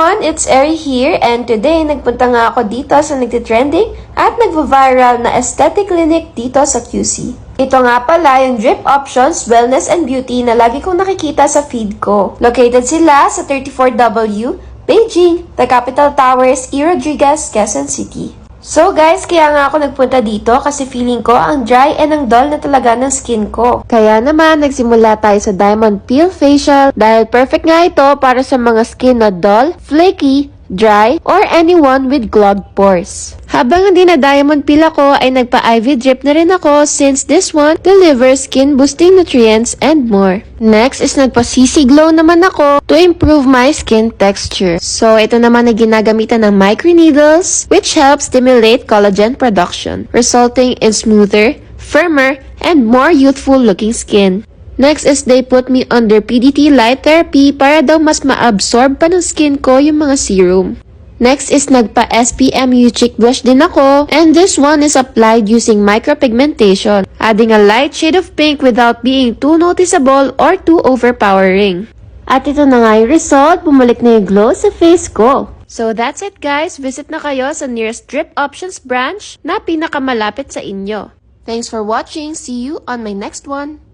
everyone! It's Eri here and today nagpunta nga ako dito sa nagtitrending at nagvo-viral na aesthetic clinic dito sa QC. Ito nga pala yung Drip Options Wellness and Beauty na lagi kong nakikita sa feed ko. Located sila sa 34W, Beijing, the Capital Towers, E. Rodriguez, Quezon City. So guys, kaya nga ako nagpunta dito kasi feeling ko ang dry and ang dull na talaga ng skin ko. Kaya naman, nagsimula tayo sa Diamond Peel Facial dahil perfect nga ito para sa mga skin na dull, flaky, dry, or anyone with clogged pores. Habang hindi na diamond peel ako ay nagpa-IV drip na rin ako since this one delivers skin boosting nutrients and more. Next is nagpa-CC Glow naman ako to improve my skin texture. So ito naman ay ginagamitan ng microneedles which helps stimulate collagen production, resulting in smoother, firmer, and more youthful looking skin. Next is they put me under PDT light therapy para daw mas ma-absorb pa ng skin ko yung mga serum. Next is nagpa-SPMU cheek blush din ako and this one is applied using micropigmentation, adding a light shade of pink without being too noticeable or too overpowering. At ito na nga yung result, bumalik na yung glow sa face ko. So that's it guys, visit na kayo sa nearest Drip Options branch na pinakamalapit sa inyo. Thanks for watching, see you on my next one.